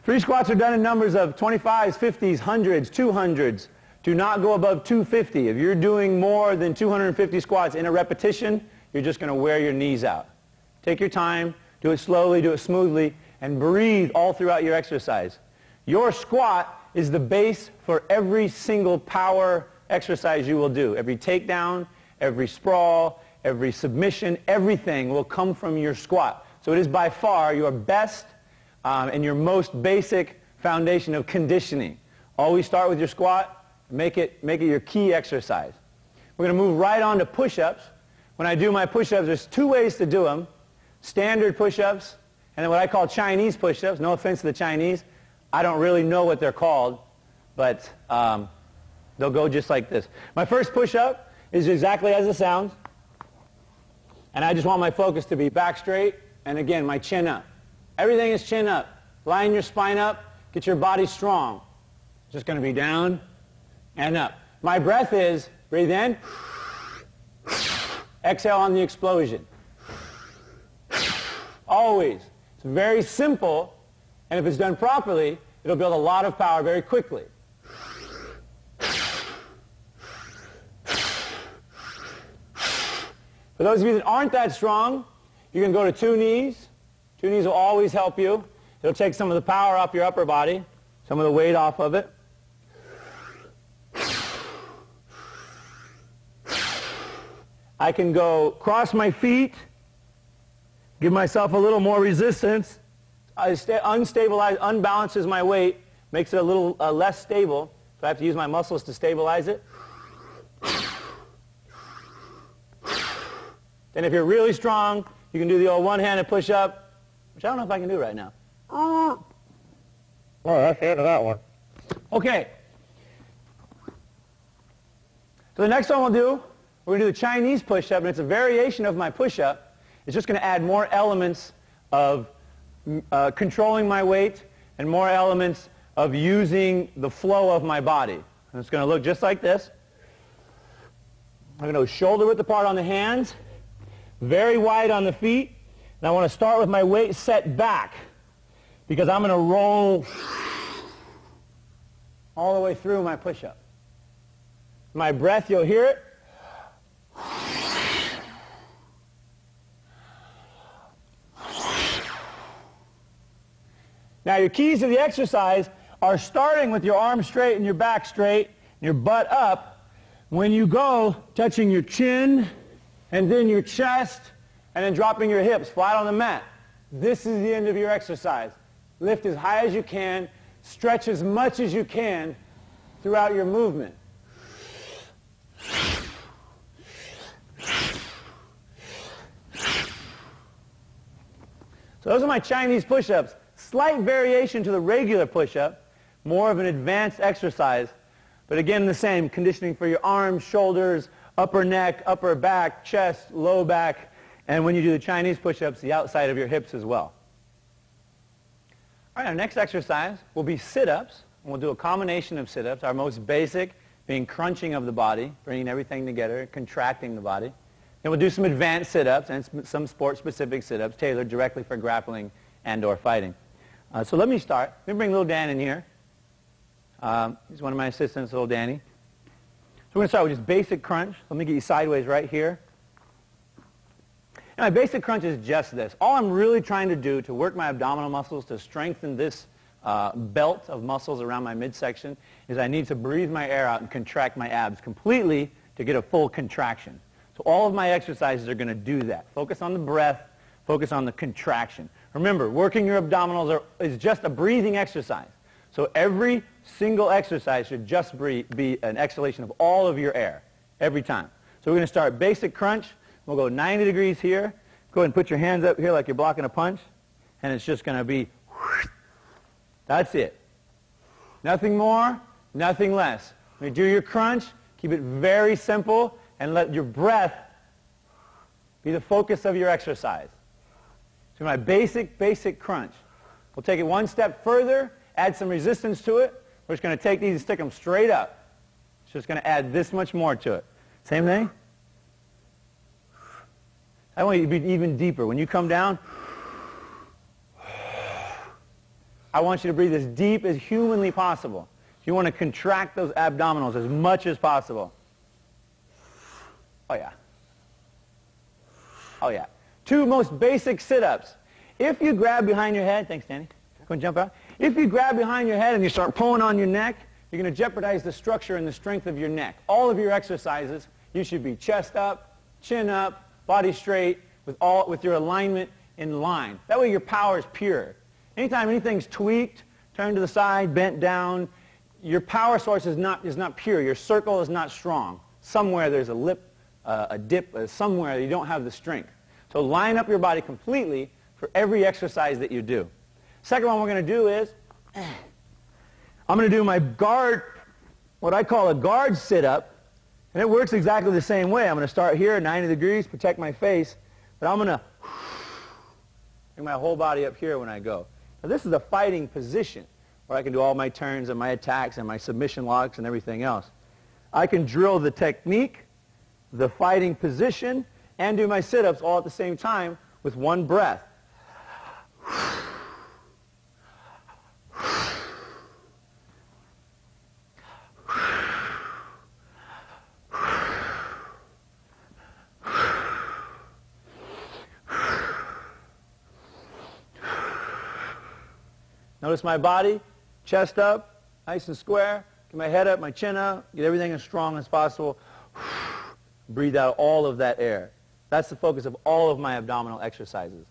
Free squats are done in numbers of 25s, 50s, 100s, 200s. Do not go above 250. If you're doing more than 250 squats in a repetition, you're just going to wear your knees out. Take your time, do it slowly, do it smoothly, and breathe all throughout your exercise. Your squat is the base for every single power exercise you will do. Every takedown, every sprawl, every submission, everything will come from your squat. So it is by far your best and your most basic foundation of conditioning. Always start with your squat. Make it your key exercise. We're going to move right on to push-ups. When I do my push-ups, there's two ways to do them. Standard push-ups, and then what I call Chinese push-ups. No offense to the Chinese. I don't really know what they're called, but they'll go just like this. My first push-up is exactly as it sounds. And I just want my focus to be back straight, and again, my chin up. Everything is chin up. Line your spine up. Get your body strong. It's just going to be down and up. My breath is, breathe in, exhale on the explosion. Always. It's very simple, and if it's done properly, it'll build a lot of power very quickly. For those of you that aren't that strong, you can go to two knees. Two knees will always help you. It'll take some of the power off your upper body, some of the weight off of it. I can go cross my feet, give myself a little more resistance. I unbalances my weight, makes it a little less stable, so I have to use my muscles to stabilize it. Then if you're really strong, you can do the old one-handed push-up, which I don't know if I can do right now. Oh, that's the end of that one. Okay. So the next one we'll do, we're going to do the Chinese push-up, and it's a variation of my push-up. It's just going to add more elements of controlling my weight and more elements of using the flow of my body. And it's going to look just like this. I'm going to go shoulder width apart on the hands, very wide on the feet, and I want to start with my weight set back because I'm going to roll all the way through my push-up. My breath, you'll hear it. Now your keys to the exercise are starting with your arms straight and your back straight, and your butt up. When you go, touching your chin and then your chest, and then dropping your hips flat on the mat. This is the end of your exercise. Lift as high as you can, stretch as much as you can throughout your movement. So those are my Chinese push-ups. Slight variation to the regular push-up, more of an advanced exercise, but again the same, conditioning for your arms, shoulders, upper neck, upper back, chest, low back, and when you do the Chinese push-ups, the outside of your hips as well. All right, our next exercise will be sit-ups, and we'll do a combination of sit-ups, our most basic being crunching of the body, bringing everything together, contracting the body. Then we'll do some advanced sit-ups and some sport-specific sit-ups tailored directly for grappling and or fighting. So let me start. Let me bring little Dan in here. He's one of my assistants, little Danny. So we're going to start with just basic crunch. Let me get you sideways right here. And my basic crunch is just this. All I'm really trying to do to work my abdominal muscles, to strengthen this belt of muscles around my midsection, is I need to breathe my air out and contract my abs completely to get a full contraction. So all of my exercises are going to do that. Focus on the breath. Focus on the contraction. Remember, working your abdominals is just a breathing exercise. So every single exercise should just be an exhalation of all of your air, every time. So we're going to start basic crunch. We'll go 90 degrees here. Go ahead and put your hands up here like you're blocking a punch. And it's just going to be, that's it. Nothing more, nothing less. When you do your crunch, keep it very simple and let your breath be the focus of your exercise. So my basic crunch. We'll take it one step further, add some resistance to it. We're just going to take these and stick them straight up. It's just going to add this much more to it. Same thing. I want you to be even deeper. When you come down, I want you to breathe as deep as humanly possible. You want to contract those abdominals as much as possible. Oh, yeah. Oh, yeah. 2 most basic sit-ups. If you grab behind your head, thanks, Danny. Go and jump out. If you grab behind your head and you start pulling on your neck, you're going to jeopardize the structure and the strength of your neck. All of your exercises, you should be chest up, chin up, body straight, with your alignment in line. That way your power is pure. Anytime anything's tweaked, turned to the side, bent down, your power source is not pure. Your circle is not strong. Somewhere there's a lip, a dip, somewhere you don't have the strength. So line up your body completely for every exercise that you do. Second one we're going to do is, I'm going to do my guard, what I call a guard sit-up, and it works exactly the same way. I'm going to start here at 90 degrees, protect my face, but I'm going to bring my whole body up here when I go. Now this is a fighting position where I can do all my turns and my attacks and my submission locks and everything else. I can drill the technique, the fighting position, and do my sit-ups all at the same time with one breath. Notice my body, chest up, nice and square. Get my head up, my chin up, get everything as strong as possible. Breathe out all of that air. That's the focus of all of my abdominal exercises.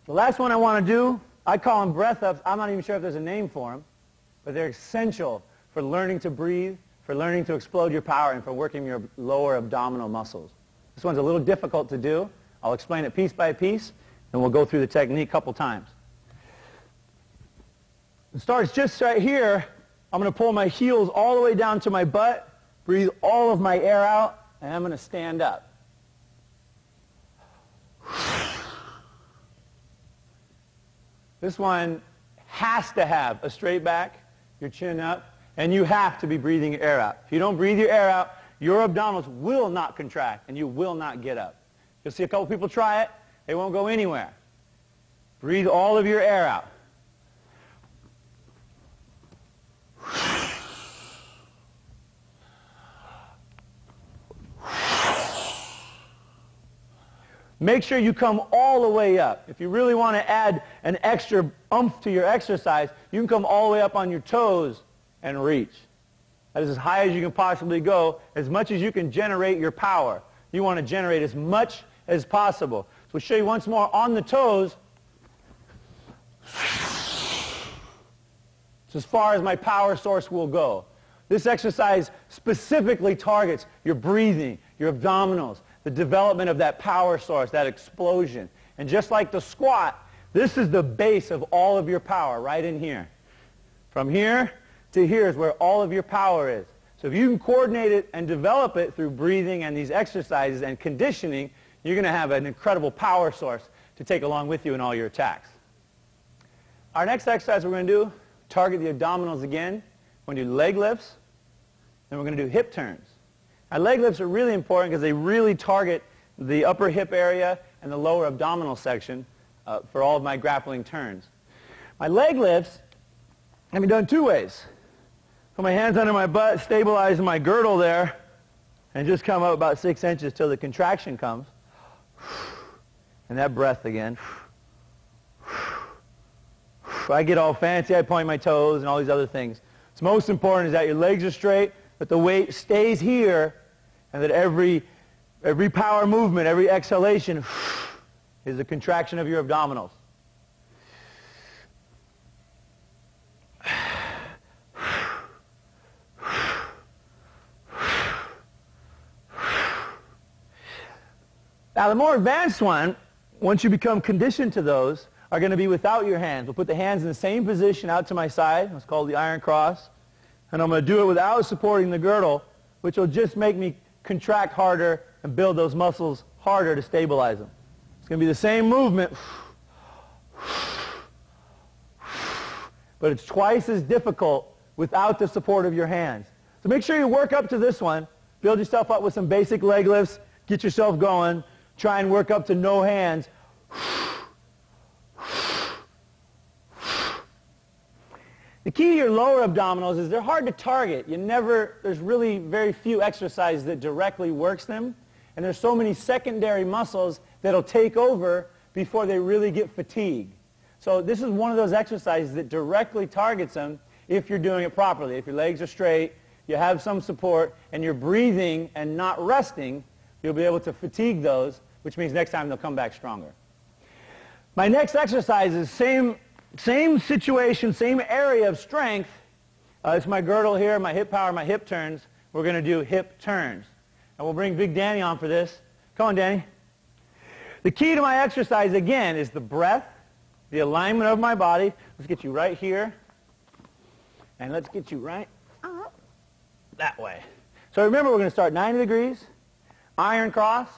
The last one I want to do, I call them breath ups. I'm not even sure if there's a name for them, but they're essential for learning to breathe, for learning to explode your power, and for working your lower abdominal muscles. This one's a little difficult to do. I'll explain it piece by piece, and we'll go through the technique a couple times. It starts just right here. I'm going to pull my heels all the way down to my butt, breathe all of my air out, and I'm going to stand up. This one has to have a straight back, your chin up, and you have to be breathing your air out. If you don't breathe your air out, your abdominals will not contract, and you will not get up. You'll see a couple people try it. They won't go anywhere. Breathe all of your air out. Make sure you come all the way up. If you really want to add an extra oomph to your exercise, you can come all the way up on your toes and reach. That is as high as you can possibly go, as much as you can generate your power. You want to generate as much as possible. So we'll show you once more on the toes. It's as far as my power source will go. This exercise specifically targets your breathing, your abdominals, the development of that power source, that explosion. And just like the squat, this is the base of all of your power right in here. From here to here is where all of your power is. So if you can coordinate it and develop it through breathing and these exercises and conditioning, you're going to have an incredible power source to take along with you in all your attacks. Our next exercise we're going to do, target the abdominals again. We're going to do leg lifts, then we're going to do hip turns. Now, leg lifts are really important because they really target the upper hip area and the lower abdominal section for all of my grappling turns. My leg lifts can be done 2 ways. Put my hands under my butt, stabilize my girdle there, and just come up about 6 inches till the contraction comes. And that breath again. I get all fancy, I point my toes and all these other things. What's most important is that your legs are straight, that the weight stays here, and that every power movement, every exhalation is a contraction of your abdominals. Now the more advanced one, once you become conditioned to those, are going to be without your hands. We'll put the hands in the same position out to my side. It's called the iron cross. And I'm going to do it without supporting the girdle, which will just make me contract harder and build those muscles harder to stabilize them. It's going to be the same movement, but it's twice as difficult without the support of your hands. So make sure you work up to this one. Build yourself up with some basic leg lifts. Get yourself going. Try and work up to no hands. The key to your lower abdominals is they're hard to target. There's really very few exercises that directly works them, and there's so many secondary muscles that'll take over before they really get fatigued. So this is one of those exercises that directly targets them if you're doing it properly. If your legs are straight, you have some support, and you're breathing and not resting, you'll be able to fatigue those, which means next time they'll come back stronger. My next exercise is same situation, same area of strength. It's my girdle here, my hip power, my hip turns. We're going to do hip turns. And we'll bring Big Danny on for this. Come on, Danny. The key to my exercise, again, is the breath, the alignment of my body. Let's get you right here. And let's get you right that way. So remember, we're going to start 90 degrees, iron cross.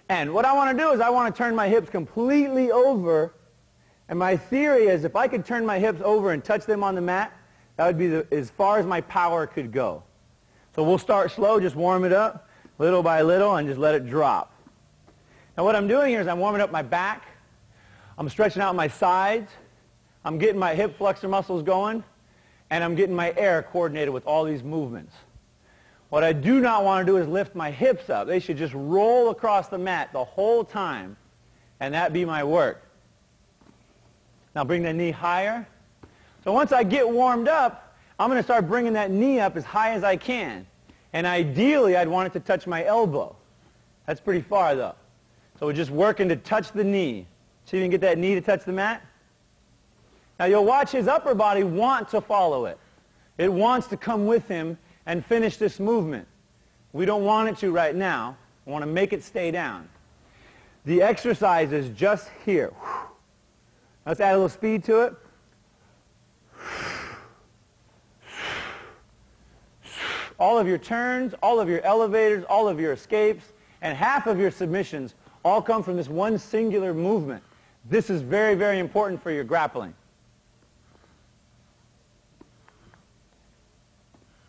And what I want to do is I want to turn my hips completely over. And my theory is if I could turn my hips over and touch them on the mat, that would be as far as my power could go. So we'll start slow, just warm it up, little by little, and just let it drop. Now what I'm doing here is I'm warming up my back. I'm stretching out my sides. I'm getting my hip flexor muscles going. And I'm getting my air coordinated with all these movements. What I do not want to do is lift my hips up. They should just roll across the mat the whole time, and that be my work. Now bring the knee higher. So once I get warmed up, I'm going to start bringing that knee up as high as I can. And ideally, I'd want it to touch my elbow. That's pretty far, though. So we're just working to touch the knee. See if you can get that knee to touch the mat? Now you'll watch his upper body want to follow it. It wants to come with him and finish this movement. We don't want it to right now. We want to make it stay down. The exercise is just here. Let's add a little speed to it. All of your turns, all of your elevators, all of your escapes, and half of your submissions all come from this one singular movement. This is very, very important for your grappling.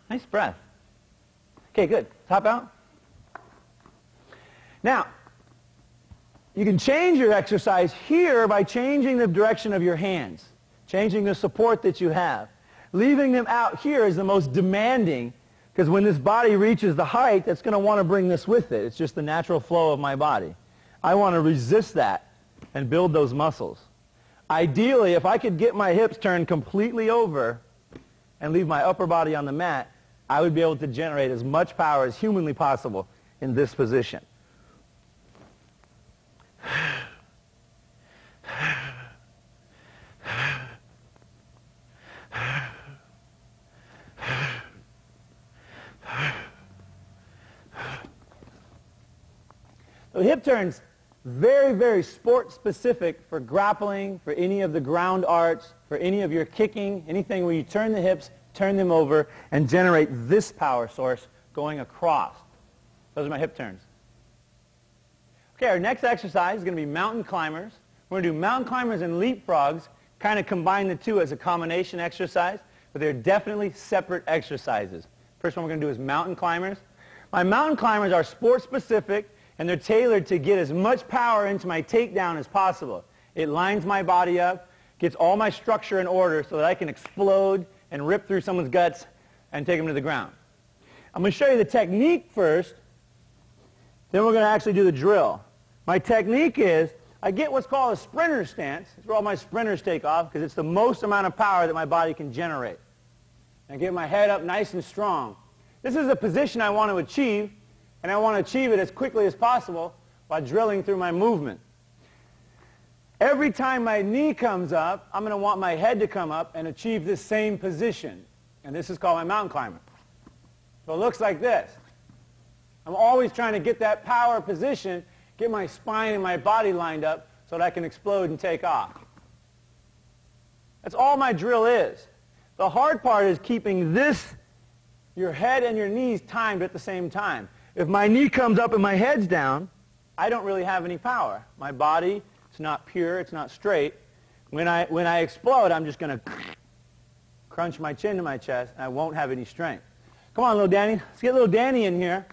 Nice breath. Okay, good. Top out. Now, you can change your exercise here by changing the direction of your hands, changing the support that you have. Leaving them out here is the most demanding, because when this body reaches the height, that's going to want to bring this with it. It's just the natural flow of my body. I want to resist that and build those muscles. Ideally, if I could get my hips turned completely over and leave my upper body on the mat, I would be able to generate as much power as humanly possible in this position. So hip turns, very, very sport specific for grappling, for any of the ground arts, for any of your kicking, anything where you turn the hips, turn them over, and generate this power source going across. Those are my hip turns. Okay, our next exercise is going to be mountain climbers. We're going to do mountain climbers and leapfrogs, kind of combine the two as a combination exercise, but they're definitely separate exercises. First one we're going to do is mountain climbers. My mountain climbers are sport specific, and they're tailored to get as much power into my takedown as possible. It lines my body up, gets all my structure in order so that I can explode and rip through someone's guts and take them to the ground. I'm going to show you the technique first, then we're going to actually do the drill. My technique is I get what's called a sprinter stance. It's where all my sprinters take off because it's the most amount of power that my body can generate. I get my head up nice and strong. This is a position I want to achieve, and I want to achieve it as quickly as possible by drilling through my movement. Every time my knee comes up, I'm going to want my head to come up and achieve this same position. And this is called my mountain climber. So it looks like this. I'm always trying to get that power position, get my spine and my body lined up so that I can explode and take off. That's all my drill is. The hard part is keeping this, your head and your knees timed at the same time. If my knee comes up and my head's down, I don't really have any power. My body, it's not pure, it's not straight. When I explode, I'm just going to crunch my chin to my chest, and I won't have any strength. Come on, little Danny. Let's get little Danny in here,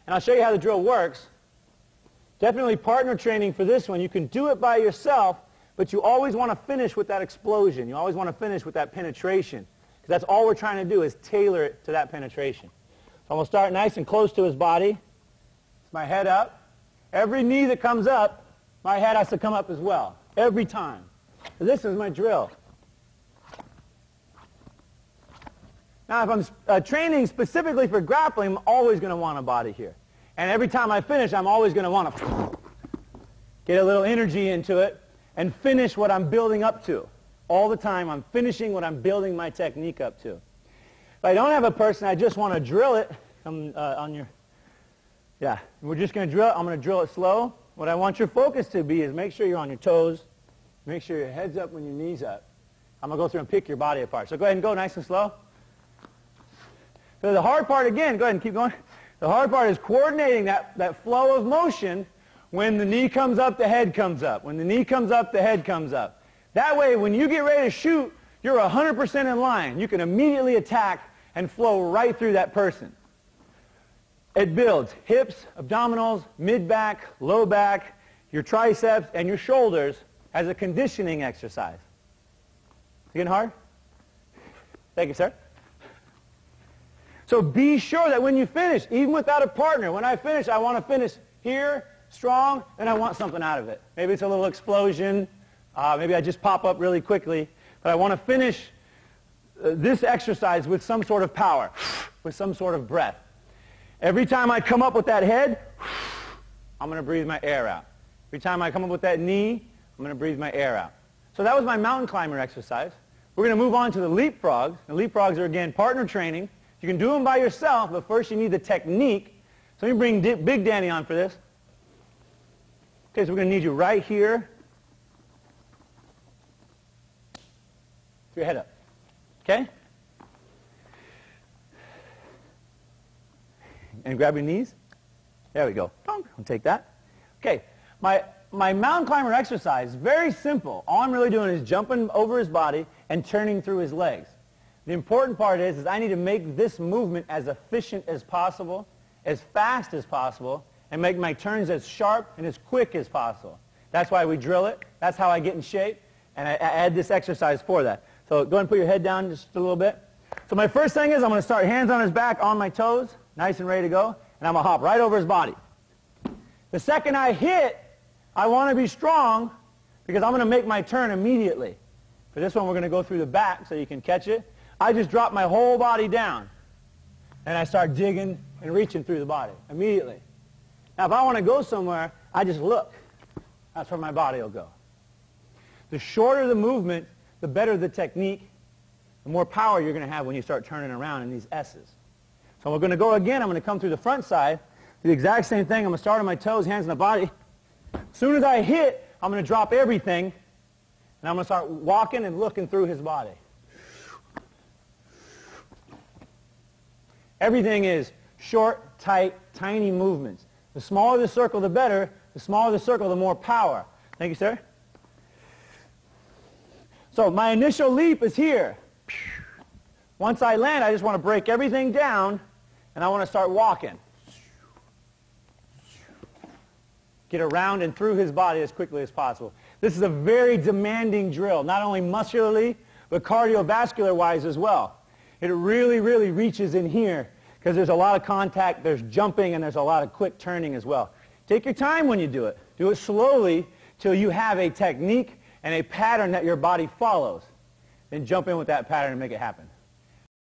and I'll show you how the drill works. Definitely partner training for this one. You can do it by yourself, but you always want to finish with that explosion. You always want to finish with that penetration, because that's all we're trying to do is tailor it to that penetration. So I'm going to start nice and close to his body. It's my head up. Every knee that comes up, my head has to come up as well, every time. So this is my drill. Now, if I'm training specifically for grappling, I'm always going to want a body here. And every time I finish, I'm always going to want to get a little energy into it and finish what I'm building up to. All the time, I'm finishing what I'm building my technique up to. If I don't have a person, I just want to drill it yeah, we're just going to drill it. I'm going to drill it slow. What I want your focus to be is make sure you're on your toes. Make sure your head's up when your knee's up. I'm going to go through and pick your body apart. So go ahead and go nice and slow. So the hard part, again, go ahead and keep going. The hard part is coordinating that flow of motion. When the knee comes up, the head comes up. When the knee comes up, the head comes up. That way, when you get ready to shoot, you're 100% in line. You can immediately attack and flow right through that person. It builds hips, abdominals, mid-back, low back, your triceps, and your shoulders as a conditioning exercise. Is it getting hard? Thank you, sir. So be sure that when you finish, even without a partner, when I finish, I want to finish here, strong, and I want something out of it. Maybe it's a little explosion. Maybe I just pop up really quickly. But I want to finish this exercise with some sort of power, with some sort of breath. Every time I come up with that head, I'm going to breathe my air out. Every time I come up with that knee, I'm going to breathe my air out. So that was my mountain climber exercise. We're going to move on to the leapfrogs. The leapfrogs are, again, partner training. You can do them by yourself, but first you need the technique. So let me bring Big Danny on for this. Okay, so we're going to need you right here. Your head up. Okay? And grab your knees. There we go. I'll take that. Okay. My mountain climber exercise is very simple. All I'm really doing is jumping over his body and turning through his legs. The important part is I need to make this movement as efficient as possible, as fast as possible, and make my turns as sharp and as quick as possible. That's why we drill it. That's how I get in shape, and I add this exercise for that. So go ahead and put your head down just a little bit. So my first thing is I'm going to start hands on his back, on my toes, nice and ready to go, and I'm going to hop right over his body. The second I hit, I want to be strong because I'm going to make my turn immediately. For this one, we're going to go through the back so you can catch it. I just drop my whole body down, and I start digging and reaching through the body immediately. Now, if I want to go somewhere, I just look. That's where my body will go. The shorter the movement, the better the technique, the more power you're going to have when you start turning around in these S's. So we're going to go again. I'm going to come through the front side, do the exact same thing. I'm going to start on my toes, hands on the body. As soon as I hit, I'm going to drop everything, and I'm going to start walking and looking through his body. Everything is short, tight, tiny movements. The smaller the circle, the better. The smaller the circle, the more power. Thank you, sir. So my initial leap is here. Once I land, I just want to break everything down, and I want to start walking. Get around and through his body as quickly as possible. This is a very demanding drill, not only muscularly, but cardiovascular-wise as well. It really, really reaches in here because there's a lot of contact, there's jumping, and there's a lot of quick turning as well. Take your time when you do it. Do it slowly till you have a technique and a pattern that your body follows. Then jump in with that pattern and make it happen.